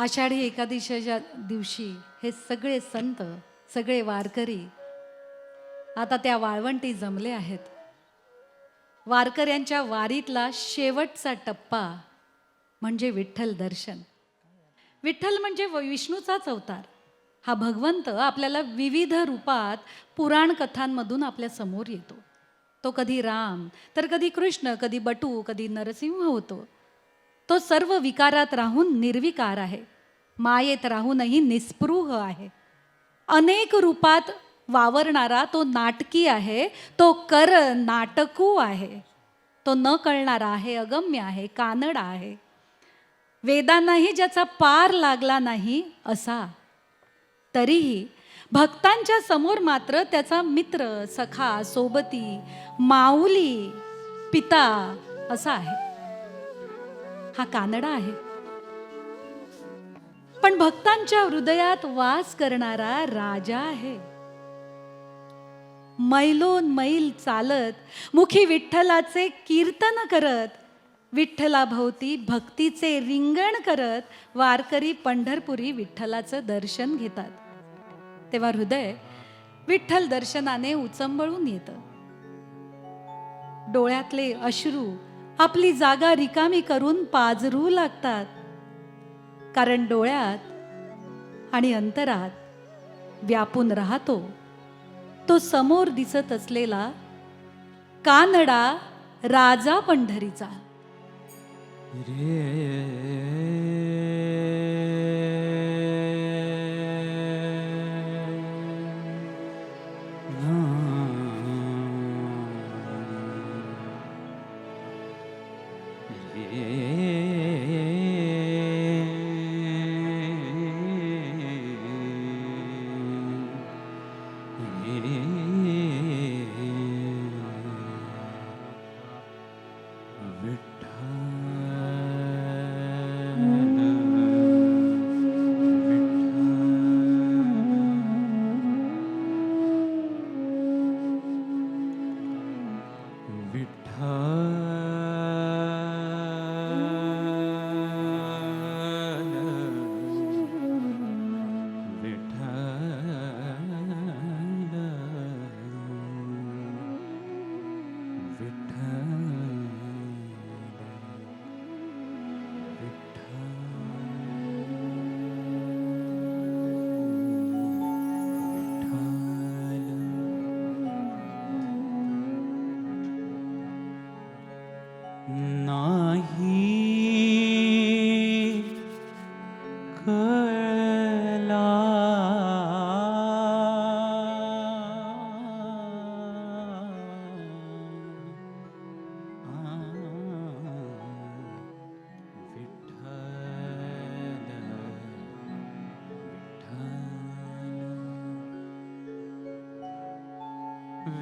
आषाढी एकादशीच्या दिवशी हे सगळे संत, सगळे वारकरी आता त्या वाळवंटी जमले आहेत. वारकऱ्यांच्या वारीतला शेवटचा टप्पा म्हणजे विठ्ठल दर्शन. विठ्ठल म्हणजे विष्णूचाच अवतार. हा भगवंत आपल्याला विविध रूपात पुराण कथांमधून आपल्या समोर येतो. तो कधी राम, तर कधी कृष्ण, कधी बटू, कधी नरसिंह होतो. तो सर्व विकारात राहून निर्विकार आहे. मायेत राहूनही निस्पृह आहे. अनेक रूपात वावरणारा तो नाटकी आहे. तो नाटकू आहे. तो न कळणारा आहे, अगम्य आहे, कानडा आहे. वेदांनाही ज्याचा पार लागला नाही असा. तरीही भक्तांच्या समोर मात्र त्याचा मित्र, सखा, सोबती, माऊली, पिता असा आहे. हा कानडा आहे. पण भक्तांच्या हृदयात वास करणारा राजा आहे. मैलोन मैल चालत मुखी विठ्ठलाचे कीर्तन करत, विठ्ठलाभोवती भक्तीचे रिंगण करत वारकरी पंढरपुरी विठ्ठलाचं दर्शन घेतात. तेव्हा हृदय विठ्ठल दर्शनाने उचंबळून येतं. डोळ्यातले अश्रू आपली जागा रिकामी करून पाजरू लागतात. कारण डोळ्यात आणि अंतरात व्यापून राहतो तो समोर दिसत असलेला कानडा राजा पंढरीचा.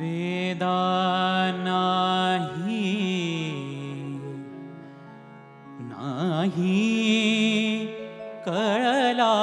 वेदा नाही कळला,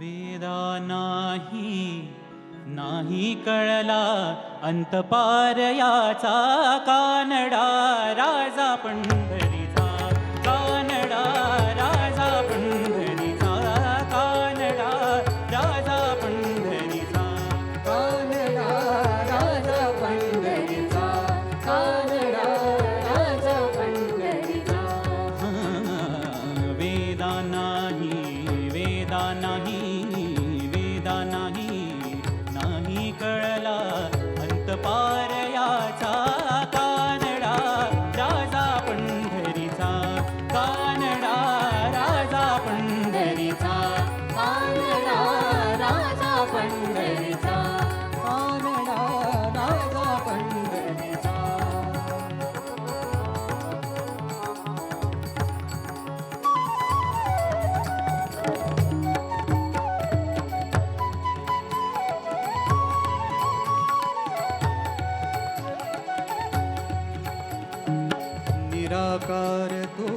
वेदा नाही कळला अंतपार याचा कानडा राजा पंढरीचा. कानडा राजा पंढरीचा. कानडा राजा पंढरीचा. कानडा राजा पंढरीचा. कानडा राजा पंढरीचा. वेदा नाही कळला अंतपार याचा कानडा राजा पंढरीचा. कानडा राजा पंढरीचा. कानडा राजा पंढरीचा. कानडा राजा पंढरीचा. निराकार तो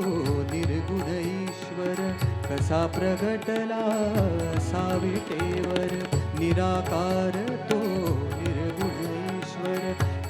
निर्गुण ईश्वर कसा प्रगटला असा विटेवर. निराकार तो निर्गुण